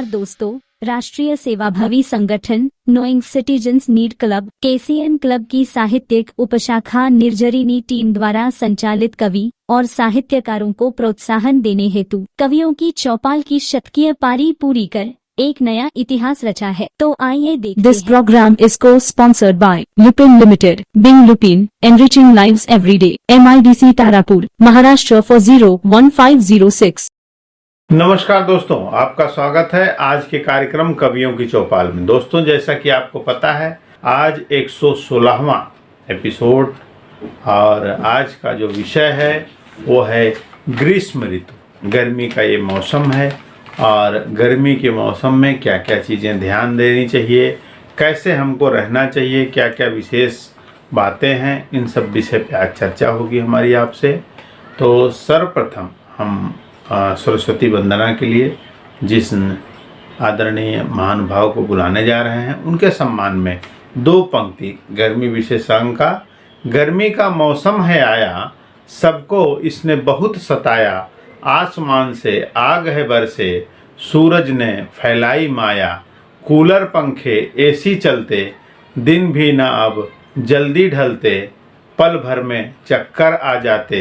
दोस्तों, राष्ट्रीय सेवाभावी संगठन knowing citizens need club KCN club की साहित्यिक उपशाखा निर्जरिनी टीम द्वारा संचालित कवि और साहित्यकारों को प्रोत्साहन देने हेतु कवियों की चौपाल की शतकीय पारी पूरी कर एक नया इतिहास रचा है। तो आइए देखते हैं। This program is co-sponsored by Lupin Limited, Bing Lupin, enriching lives every day. MIDC Tarapur, Maharashtra 4015006। नमस्कार दोस्तों, आपका स्वागत है आज के कार्यक्रम कवियों की चौपाल में। दोस्तों, जैसा कि आपको पता है, आज 116वां एपिसोड और आज का जो विषय है वो है ग्रीष्म ऋतु। गर्मी का ये मौसम है और गर्मी के मौसम में क्या क्या चीज़ें ध्यान देनी चाहिए, कैसे हमको रहना चाहिए, क्या क्या विशेष बातें हैं, इन सब विषय पे आज चर्चा होगी हमारी आपसे। तो सर्वप्रथम हम सरस्वती वंदना के लिए जिस आदरणीय महानुभाव को बुलाने जा रहे हैं उनके सम्मान में दो पंक्ति गर्मी विशेषांक का। गर्मी का मौसम है आया, सबको इसने बहुत सताया, आसमान से आग है बरसे, सूरज ने फैलाई माया, कूलर पंखे एसी चलते, दिन भी ना अब जल्दी ढलते, पल भर में चक्कर आ जाते,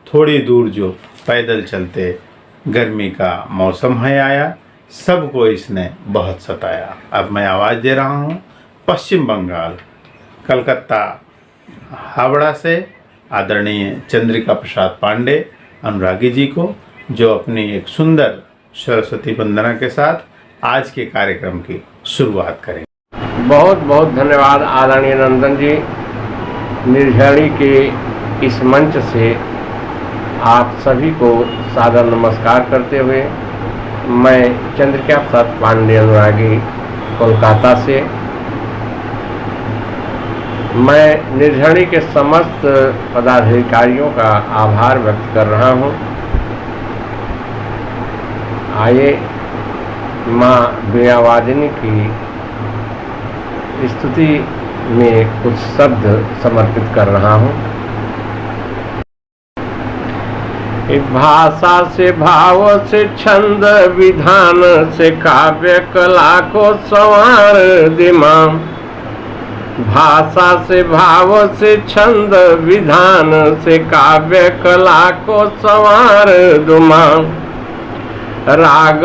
थोड़ी दूर जो पैदल चलते। गर्मी का मौसम है आया, सबको इसने बहुत सताया। अब मैं आवाज़ दे रहा हूँ पश्चिम बंगाल कलकत्ता हावड़ा से आदरणीय चंद्रिका प्रसाद पांडे अनुरागी जी को, जो अपनी एक सुंदर सरस्वती वंदना के साथ आज के कार्यक्रम की शुरुआत करेंगे। बहुत बहुत धन्यवाद आदरणीय नंदन जी। निर्झरी के इस मंच से आप सभी को सादर नमस्कार करते हुए मैं चंद्रिका प्रसाद पांडे अनुरागी कोलकाता से मैं निर्झरी के समस्त पदाधिकारियों का आभार व्यक्त कर रहा हूं। आइए माँ वीणावादिनी की स्तुति में कुछ शब्द समर्पित कर रहा हूँ। भाषा से भाव से छंद विधान से काव्य कला को संवार दिमाग। भाषा से भाव से छंद विधान से काव्य कला को संवार दुमांग। राग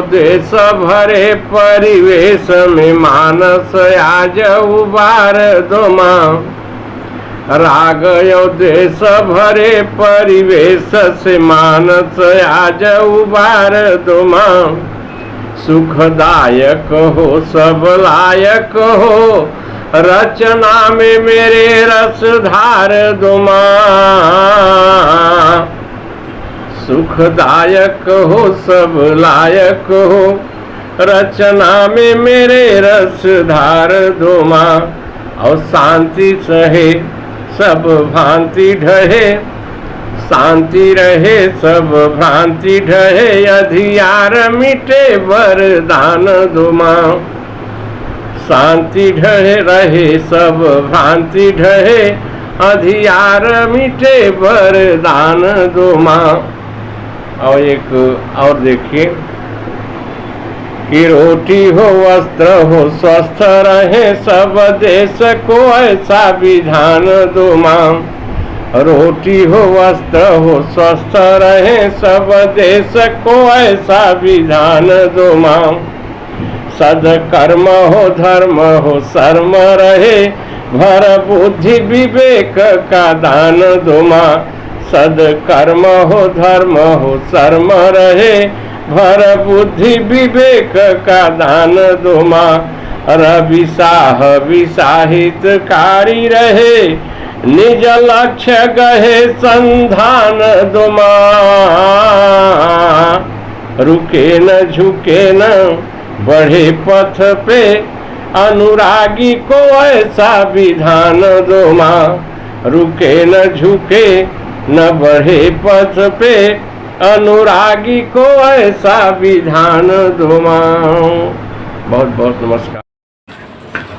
देश भरे परिवेश में मानस आज उबार दुमांग। राग देश भरे परिवेश से मानस आज उबार दुमांग। सुखदायक हो सब लायक हो, रचना में मेरे रसधार दुमांग। सुखदायक हो सब लायक हो, रचना में मेरे रसधार दुमांग। और शांति सहे सब भ्रांति ढहे, शांति रहे सब भ्रांति ढहे, अधियार मिटे वरदान दुमांग। शांति ढहे रहे सब भ्रांति ढहे, अधियार मिटे वरदान दुमांग। और एक और देखिए कि रोटी हो वस्त्र हो स्वस्थ रहे, सब देश को ऐसा विधान दुमांग। रोटी हो वस्त्र हो स्वस्थ रहे, सब देश को ऐसा विधान दुमांग। सदकर्म हो धर्म हो शर्म रहे, भर बुद्धि विवेक का दान दुमांग। सदकर्म हो धर्म हो शर्म रहे, भर बुद्धि विवेक का दान दुमांग। रविसाह विसाहितकारी रहे, निज लक्ष्य गहे संधान दुमांग। रुके न झुके न बढ़े पथ पे, अनुरागी को ऐसा विधान दुमांग। रुके न झुके न बढ़े पथ पे, अनुरागी को ऐसा विधान दुमांग। बहुत बहुत नमस्कार।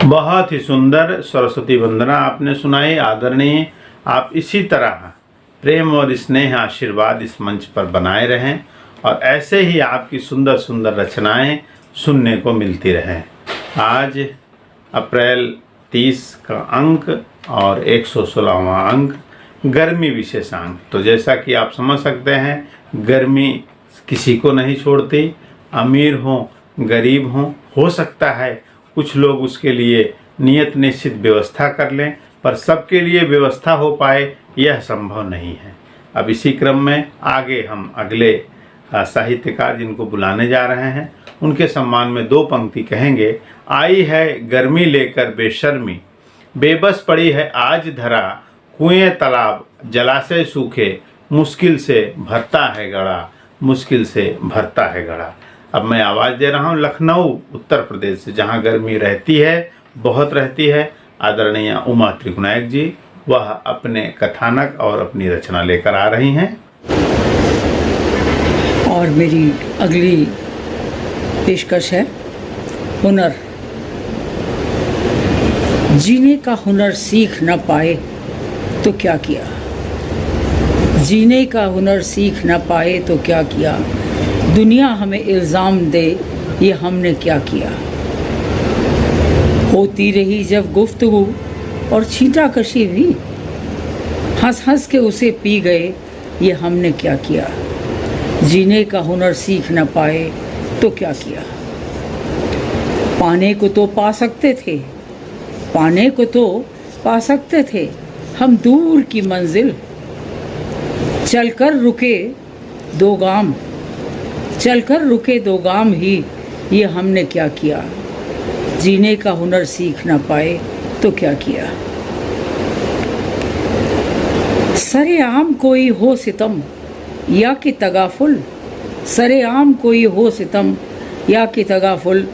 बहुत ही सुंदर सरस्वती वंदना आपने सुनाई आदरणीय। आप इसी तरह प्रेम और स्नेह आशीर्वाद इस मंच पर बनाए रहें और ऐसे ही आपकी सुंदर सुंदर रचनाएं सुनने को मिलती रहे। आज अप्रैल 30 का अंक और 116वां अंक गर्मी विशेषांक। तो जैसा कि आप समझ सकते हैं, गर्मी किसी को नहीं छोड़ती, अमीर हो गरीब हो सकता है कुछ लोग उसके लिए नियत निश्चित व्यवस्था कर लें, पर सबके लिए व्यवस्था हो पाए यह संभव नहीं है। अब इसी क्रम में आगे हम अगले साहित्यकार जिनको बुलाने जा रहे हैं उनके सम्मान में 2 पंक्ति कहेंगे। आई है गर्मी लेकर बेशर्मी, बेबस पड़ी है आज धरा, कुएं तालाब जलाशय सूखे, मुश्किल से भरता है गड़ा, मुश्किल से भरता है गड़ा। अब मैं आवाज़ दे रहा हूँ लखनऊ उत्तर प्रदेश से, जहाँ गर्मी रहती है, बहुत रहती है। आदरणीय उमा त्रिगुनायक जी वह अपने कथानक और अपनी रचना लेकर आ रही हैं। और मेरी अगली पेशकश है हुनर। जीने का हुनर सीख न पाए तो क्या किया, जीने का हुनर सीख न पाए तो क्या किया, दुनिया हमें इल्ज़ाम दे ये हमने क्या किया। होती रही जब गुफ्तगू और छींटा कशी भी, हंस हंस के उसे पी गए ये हमने क्या किया। जीने का हुनर सीख न पाए तो क्या किया। पाने को तो पा सकते थे, पाने को तो पा सकते थे हम दूर की मंजिल, चलकर रुके 2 गाम, चलकर रुके 2 गाम ही ये हमने क्या किया। जीने का हुनर सीख न पाए तो क्या किया। सरेआम कोई हो सितम या कि तगाफुल, सरेआम कोई हो सितम या कि तगाफुल,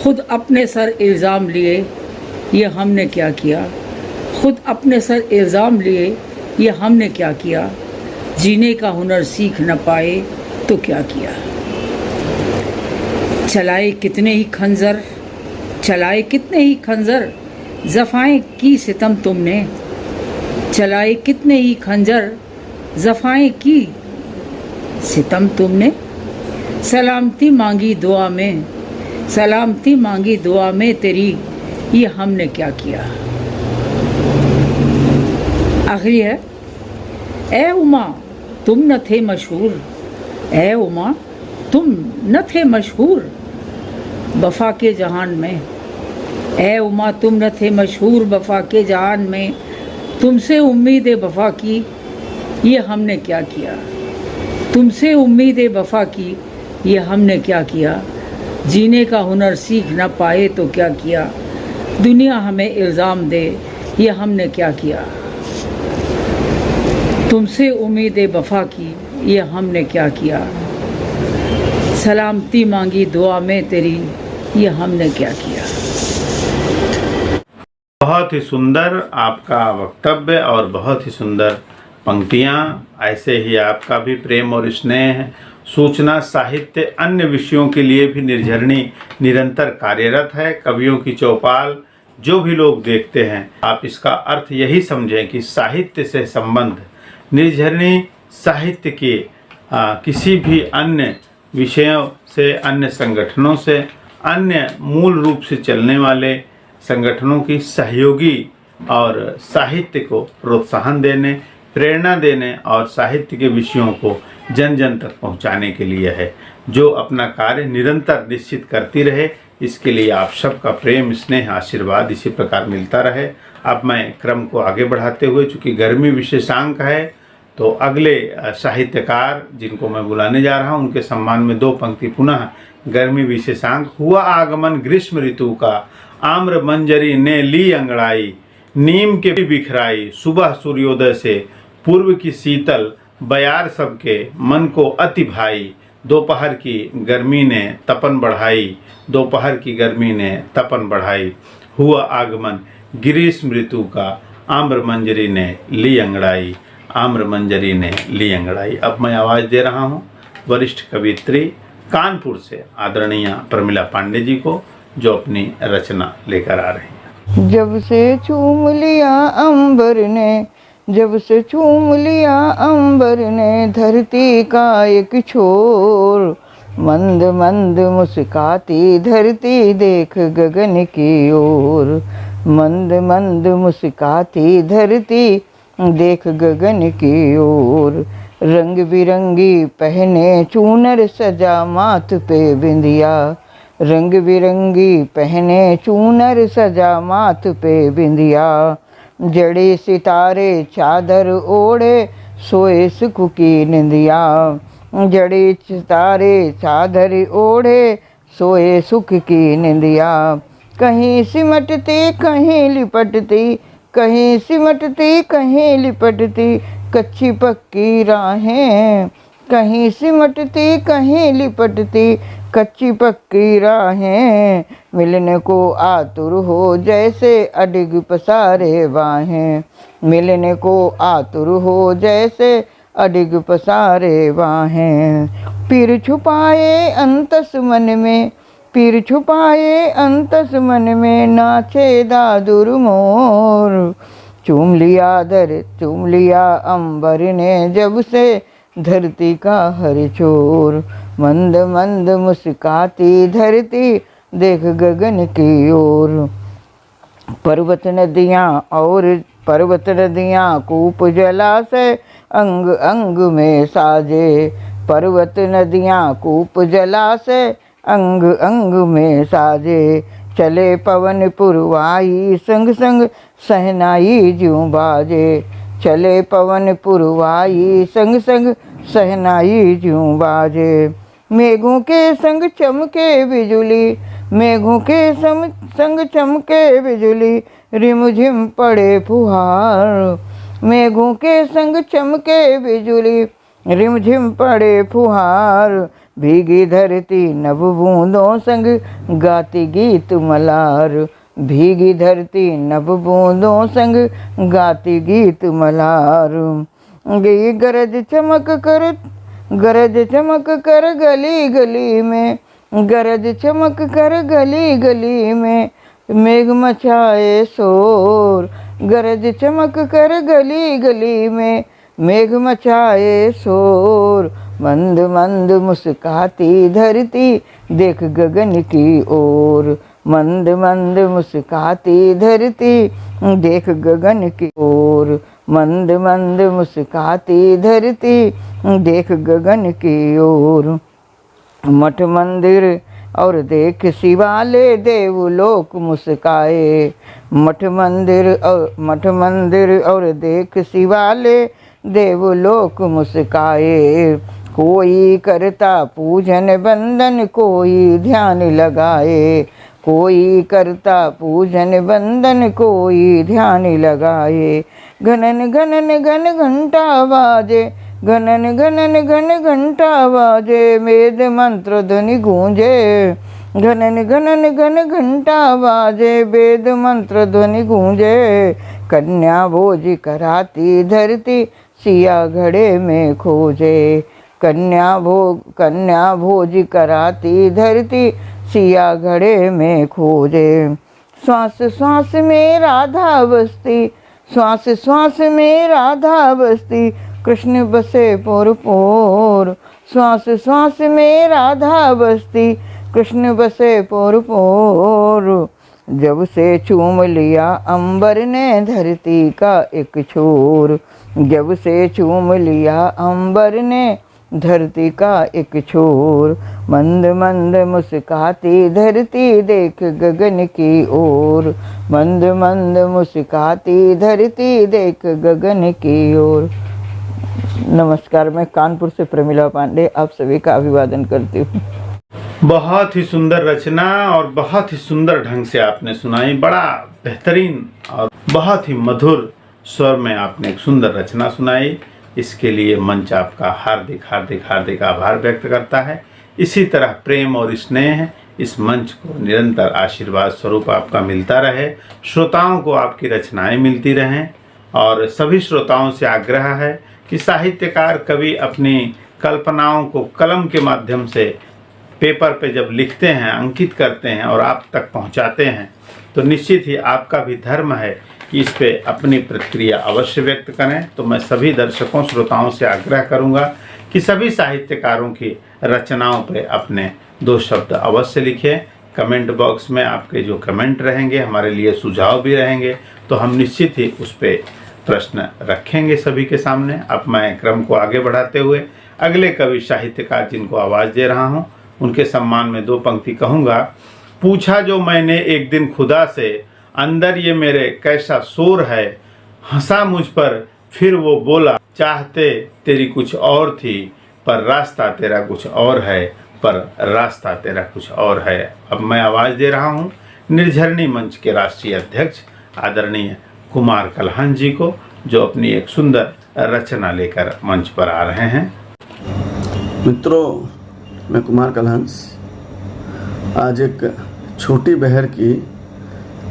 खुद अपने सर इल्ज़ाम लिए ये हमने क्या किया, खुद अपने सर इल्ज़ाम लिए ये हमने क्या किया। जीने का हुनर सीख न पाए तो क्या किया। चलाए कितने ही खंजर, चलाए कितने ही खंजर, ज़फ़ाएं की सितम तुमने, चलाए कितने ही खंजर, ज़फ़ाएं की सितम तुमने। सलामती मांगी दुआ में, सलामती मांगी दुआ में तेरी ये हमने क्या किया। आखिरी है, ए उमा तुम न थे मशहूर, ए उमा तुम न थे मशहूर वफ़ा के जहान में, ए उमा तुम न थे मशहूर वफ़ा के जहान में, तुमसे उम्मीद वफ़ा की ये हमने क्या किया, तुमसे उम्मीद वफ़ा की ये हमने क्या किया। जीने का हुनर सीख न पाए तो क्या किया, दुनिया हमें इल्ज़ाम दे ये हमने क्या किया। तुमसे उम्मीद वफ़ा की ये हमने क्या किया, सलामती मांगी दुआ में तेरी ये हमने क्या किया। बहुत ही सुंदर आपका वक्तव्य और बहुत ही सुंदर पंक्तियाँ। ऐसे ही आपका भी प्रेम और स्नेह, सूचना, साहित्य, अन्य विषयों के लिए भी निर्झरणी निरंतर कार्यरत है। कवियों की चौपाल जो भी लोग देखते हैं, आप इसका अर्थ यही समझें कि साहित्य से संबंध निर्झरणी साहित्य के किसी भी अन्य विषयों से, अन्य संगठनों से, अन्य मूल रूप से चलने वाले संगठनों की सहयोगी और साहित्य को प्रोत्साहन देने, प्रेरणा देने और साहित्य के विषयों को जन जन तक पहुंचाने के लिए है, जो अपना कार्य निरंतर निश्चित करती रहे। इसके लिए आप सबका प्रेम, स्नेह, आशीर्वाद इसी प्रकार मिलता रहे। अब मैं क्रम को आगे बढ़ाते हुए, चूँकि गर्मी विशेषांक है, तो अगले साहित्यकार जिनको मैं बुलाने जा रहा हूं उनके सम्मान में 2 पंक्ति पुनः गर्मी विशेषांक। हुआ आगमन ग्रीष्म ऋतु का, आम्र मंजरी ने ली अंगड़ाई, नीम के बिखराई, सुबह सूर्योदय से पूर्व की शीतल, बयार सबके मन को अति भाई, दोपहर की गर्मी ने तपन बढ़ाई, दोपहर की गर्मी ने तपन बढ़ाई। हुआ आगमन ग्रीष्म ऋतु का, आम्र मंजरी ने ली अंगड़ाई, आम्र मंजरी ने ली अंगड़ाई। अब मैं आवाज़ दे रहा हूँ वरिष्ठ कवित्री कानपुर से आदरणीय प्रमिला पांडे जी को, जो अपनी रचना लेकर आ रही हैं। जब से चूम लिया अंबर ने, जब से चूम लिया अंबर ने धरती का एक छोर, मंद मंद मुस्काती धरती देख गगन की ओर, मंद मंद मुस्काती धरती देख गगन की ओर। रंग बिरंगी पहने चूनर सजा माथ पे बिंदिया, रंग बिरंगी पहने चूनर सजा माथ पे बिंदिया। जड़े सितारे चादर ओढ़े सोए सुख की निंदिया, जड़े सितारे चादर ओढ़े सोए सुख की निंदिया। कहीं सिमटती कहीं लिपटती, कहीं सिमटती कहीं लिपटती कच्ची पक्की राहें, कहीं सिमटती कहीं लिपटती कच्ची पक्की राहें। मिलने को आतुर हो जैसे अडिग पसारे बाहें, मिलने को आतुर हो जैसे अडिग पसारे बाहें। पीर छुपाए अंतस मन में, पीर छुपाए अंतस मन में नाचे दादुर मोर। चूम लिया अंबर ने जब से धरती का हर छोर। मंद मंद मुस्काती धरती देख गगन की ओर। पर्वत नदियाँ कूप जलाशय अंग अंग में साजे, पर्वत नदियाँ कूप जलाशय अंग अंग में साजे। चले पवन पुरवाई संग संग सहनाई ज्यों बाजे, चले पवन पुरवाई संग संग सहनाई ज्यों बाजे। मेघों के संग चमके बिजुली, मेघों के संग चमके बिजुली रिमझिम पड़े फुहार। मेघों के संग चमके बिजुली रिमझिम पड़े फुहार। भीगी धरती नभ बूंदों संग गाती गीत मलार, भीगी धरती नभ बूंदों संग गाती गीत मलार। गई गरज चमक कर गली गली में, गरज चमक कर गली गली में मेघ मचाए शोर। गरज चमक कर गली गली में मेघ मचाए शोर। मंद मंद मुस्काती धरती देख गगन की ओर, मंद मंद मुस्काती धरती देख गगन की ओर। मंद मंद मुस्काती धरती देख गगन की ओर। मठ मंदिर और देख शिवालय देवलोक मुस्काए, मठ मंदिर और देख शिवालय देवलोक मुस्काए। कोई करता पूजन बंदन कोई ध्यान लगाए, कोई करता पूजन बंदन कोई ध्यान लगाए। घनन घनन घन घंटा बाजे, घनन घनन घन घंटा बाजे वेद मंत्र ध्वनि गूंजे। घनन घनन घन घंटा बाजे वेद मंत्र ध्वनि गूंजे। कन्या भोज कराती धरती सिया घड़े में खोजे, कन्या भोज कराती धरती सिया घड़े में खोजे। श्वास श्वास में राधा बसती, श्वास श्वास में राधा बसती कृष्ण बसे पोर पोर। श्वास श्वास में राधा बसती कृष्ण बसे पोर पोर। जब से चूम लिया अंबर ने धरती का एक छोर, जब से चूम लिया अंबर ने धरती का एक छोर। मंद मंद मुस्काती धरती देख गगन की ओर, मंद मंद मुस्काती धरती देख गगन की ओर। नमस्कार, मैं कानपुर से प्रमिला पांडे आप सभी का अभिवादन करती हूँ। बहुत ही सुंदर रचना और बहुत ही सुंदर ढंग से आपने सुनाई। बड़ा बेहतरीन और बहुत ही मधुर स्वर में आपने एक सुंदर रचना सुनाई। इसके लिए मंच आपका हार्दिक हार्दिक हार्दिक आभार व्यक्त करता है। इसी तरह प्रेम और स्नेह इस मंच को निरंतर आशीर्वाद स्वरूप आपका मिलता रहे, श्रोताओं को आपकी रचनाएं मिलती रहें। और सभी श्रोताओं से आग्रह है कि साहित्यकार कवि अपनी कल्पनाओं को कलम के माध्यम से पेपर पे जब लिखते हैं, अंकित करते हैं और आप तक पहुंचाते हैं, तो निश्चित ही आपका भी धर्म है कि इस पे अपनी प्रतिक्रिया अवश्य व्यक्त करें। तो मैं सभी दर्शकों श्रोताओं से आग्रह करूंगा कि सभी साहित्यकारों की रचनाओं पे अपने 2 शब्द अवश्य लिखें। कमेंट बॉक्स में आपके जो कमेंट रहेंगे हमारे लिए सुझाव भी रहेंगे, तो हम निश्चित ही उस पर प्रश्न रखेंगे सभी के सामने। अब मैं क्रम को आगे बढ़ाते हुए अगले कवि साहित्यकार जिनको आवाज़ दे रहा हूँ उनके सम्मान में 2 पंक्ति कहूँगा। पूछा जो मैंने एक दिन खुदा से, अंदर ये मेरे कैसा शोर है, हंसा मुझ पर फिर वो बोला, चाहते तेरी कुछ और थी पर रास्ता तेरा कुछ और है, पर रास्ता तेरा कुछ और है। अब मैं आवाज़ दे रहा हूँ निर्झरणी मंच के राष्ट्रीय अध्यक्ष आदरणीय कुमार कलहन जी को, जो अपनी एक सुंदर रचना लेकर मंच पर आ रहे हैं। मित्रों, मैं कुमार कलहंस आज एक छोटी बहर की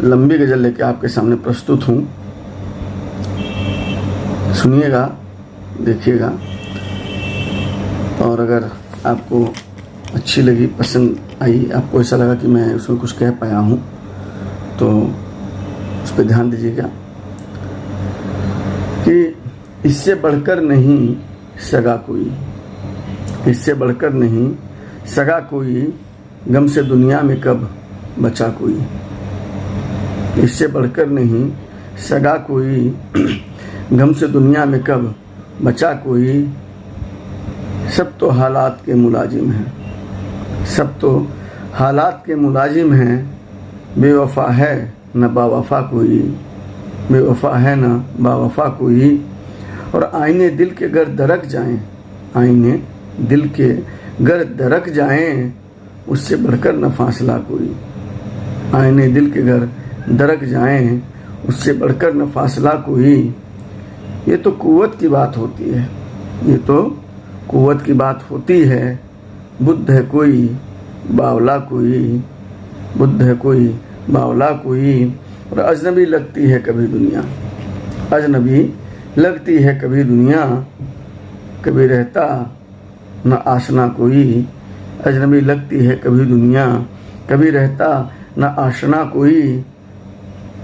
लंबी गज़ल लेके आपके सामने प्रस्तुत हूँ। सुनिएगा, देखिएगा, और अगर आपको अच्छी लगी, पसंद आई, आपको ऐसा लगा कि मैं उसमें कुछ कह पाया हूँ, तो उस पर ध्यान दीजिएगा कि इससे बढ़कर नहीं सगा कोई, इससे बढ़कर नहीं सगा कोई, गम से दुनिया में कब बचा कोई, इससे बढ़कर नहीं सगा कोई, गम से दुनिया में कब बचा कोई, सब तो हालात के मुलाजिम हैं, सब तो हालात के मुलाजिम हैं, बेवफा है न बावफा कोई, बेवफा है न बावफा कोई, और आईने दिल के गर दरक जाएं, आईने दिल के गर दरक जाएं, उससे बढ़कर न फासला कोई, आईने दिल के गर दरक जाएं, उससे बढ़कर न फासला कोई। ये तो कुव्वत की बात होती है, ये तो कुव्वत की बात होती है, बुद्ध है कोई बावला कोई, बुद्ध है कोई बावला कोई, और अजनबी लगती है कभी दुनिया, अजनबी लगती है कभी दुनिया, कभी रहता न आशना कोई, अजनबी लगती है कभी दुनिया, कभी रहता न आशना कोई।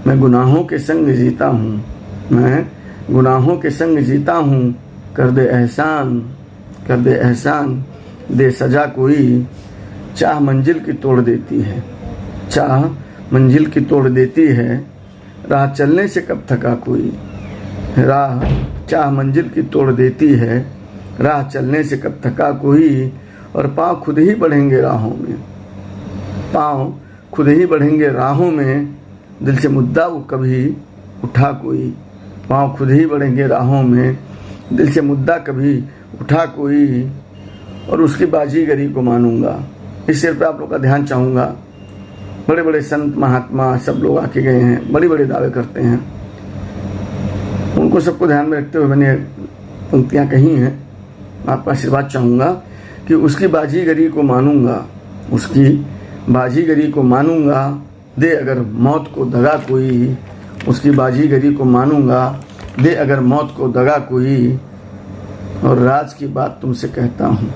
मैं गुनाहों के संग जीता हूँ, मैं गुनाहों के संग जीता हूँ, कर दे एहसान, कर दे एहसान, दे सजा कोई, चाह मंजिल की तोड़ देती है, चाह मंजिल की तोड़ देती है, राह चलने से कब थका कोई, राह चाह मंजिल की तोड़ देती है, राह चलने से कब थका कोई, और पाँव खुद ही बढ़ेंगे राहों में, पाँव खुद ही बढ़ेंगे राहों में, दिल से मुद्दा वो कभी उठा कोई, पाँव खुद ही बढ़ेंगे राहों में, दिल से मुद्दा कभी उठा कोई, और उसकी बाजीगरी को मानूंगा। इस शेर पे आप लोग का ध्यान चाहूँगा। बड़े बड़े संत महात्मा सब लोग आके गए हैं, बड़े बड़े दावे करते हैं, उनको सबको ध्यान में रखते हुए मैंने पंक्तियाँ कही हैं। आपका आशीर्वाद चाहूँगा कि उसकी बाजीगरी को मानूंगा, उसकी बाजीगरी को मानूंगा, दे अगर मौत को दगा कोई, उसकी बाजीगरी को मानूंगा, दे अगर मौत को दगा कोई, और राज की बात तुमसे कहता हूँ,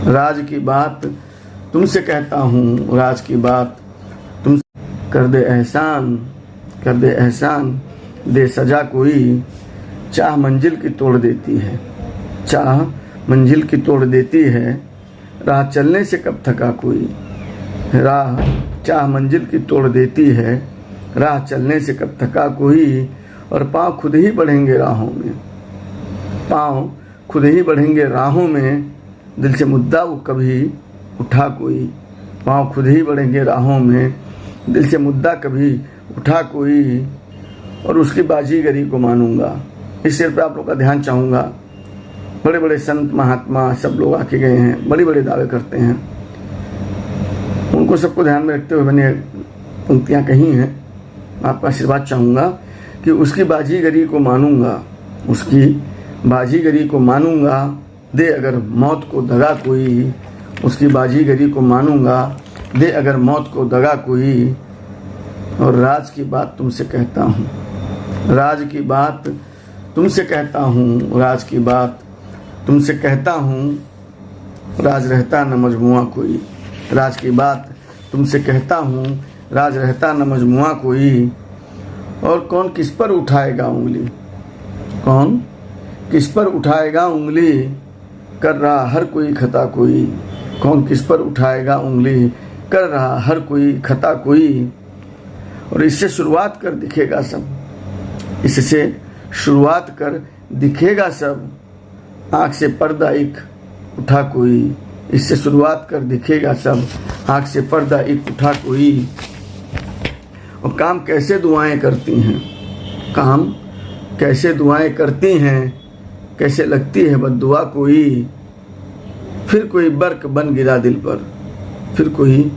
राज की बात तुमसे कहता हूँ, राज की बात तुम, कर दे एहसान, कर दे एहसान, दे सजा कोई, चाह मंजिल की तोड़ देती है, चाह मंजिल की तोड़ देती है, राह चलने से कब थका कोई, राह चाह मंजिल की तोड़ देती है, राह चलने से कब थका कोई, और पाँव खुद ही बढ़ेंगे राहों में, पाँव खुद ही बढ़ेंगे राहों में, दिल से मुद्दा वो कभी उठा कोई, पाँव खुद ही बढ़ेंगे राहों में, दिल से मुद्दा कभी उठा कोई, और उसकी बाजीगरी को मानूंगा। इस शेर पे आप लोग का ध्यान चाहूँगा। बड़े बड़े संत महात्मा सब लोग आके गए हैं, बड़े बड़े दावे करते हैं, उनको सबको ध्यान में रखते हुए मैंने पंक्तियाँ कही हैं। आपका आशीर्वाद चाहूँगा कि उसकी बाजीगरी को मानूंगा, उसकी बाजीगरी को मानूंगा, दे अगर मौत को दगा कोई, उसकी बाजीगरी को मानूंगा, दे अगर मौत को दगा कोई, और राज की बात तुमसे कहता हूँ, राज की बात तुमसे कहता हूँ, राज की बात तुमसे कहता हूँ, राज रहता न मजमुआ कोई, राज की बात तुमसे कहता हूँ, राज रहता न मजमुआ कोई, और कौन किस पर उठाएगा उंगली, कौन किस पर उठाएगा उंगली, कर रहा हर कोई खता कोई, कौन किस पर उठाएगा उंगली, कर रहा हर कोई खता कोई, और इससे शुरुआत कर दिखेगा सब, इससे शुरुआत कर दिखेगा सब, आँख से पर्दा एक उठा कोई, इससे शुरुआत कर दिखेगा सब, आँख से पर्दा एक उठा कोई। और काम कैसे दुआएं करती हैं, काम कैसे दुआएं करती हैं, कैसे लगती है बद्दुआ कोई, फिर कोई बर्क बन गिरा दिल पर, फिर कोई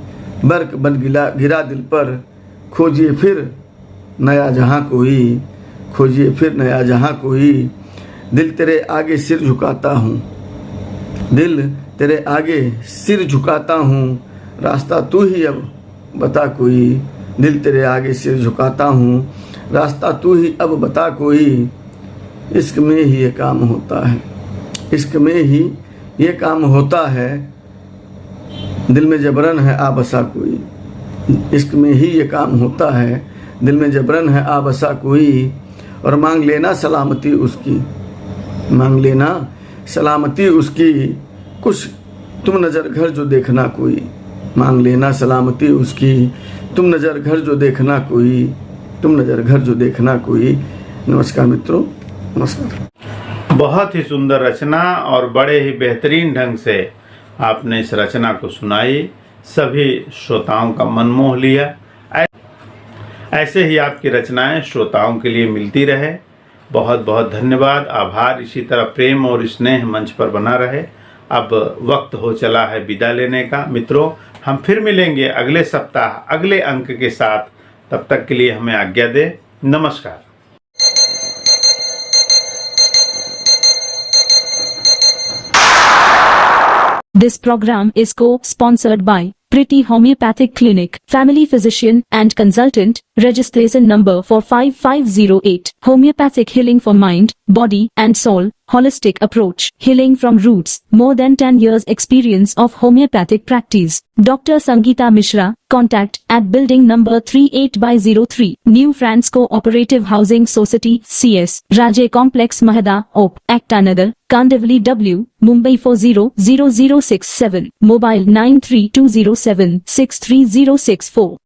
बर्क बन गिरा दिल पर, खोजिए फिर नया जहां कोई, खोजिए फिर नया जहां कोई। दिल तेरे आगे सिर झुकाता हूँ, दिल तेरे आगे सिर झुकाता हूँ, रास्ता तू ही अब बता कोई, दिल तेरे आगे सिर झुकाता हूँ, रास्ता तू ही अब बता कोई। इश्क में ही ये काम होता है, इश्क में ही ये काम होता है, दिल में जबरन है आ बसा कोई, इश्क में ही ये काम होता है, दिल में जबरन है आ बसा कोई। और मांग लेना सलामती उसकी, मांग लेना सलामती उसकी, कुछ तुम नज़र घर जो देखना कोई, मांग लेना सलामती उसकी, तुम नज़र घर जो देखना कोई, तुम नज़र घर जो देखना कोई। नमस्कार मित्रों, नमस्कार। बहुत ही सुंदर रचना और बड़े ही बेहतरीन ढंग से आपने इस रचना को सुनाई, सभी श्रोताओं का मन मोह लिया। ऐसे ही आपकी रचनाएं श्रोताओं के लिए मिलती रहे। बहुत बहुत धन्यवाद, आभार। इसी तरह प्रेम और स्नेह मंच पर बना रहे। अब वक्त हो चला है विदा लेने का। मित्रों, हम फिर मिलेंगे अगले सप्ताह अगले अंक के साथ। तब तक के लिए हमें आज्ञा दे। नमस्कार। This program is co-sponsored by Pretty Homeopathic Clinic, Family Physician and Consultant, registration number 45508, Homeopathic Healing for Mind, Body and Soul, Holistic Approach, Healing from Roots, more than 10 years experience of homeopathic practice. Dr. Sangeeta Mishra, contact at building number 38/03, New France Cooperative Housing Society, CS, Rajay Complex Mahada, OP, Aktanagar, Kandivali W, Mumbai 400067, mobile 9320763064.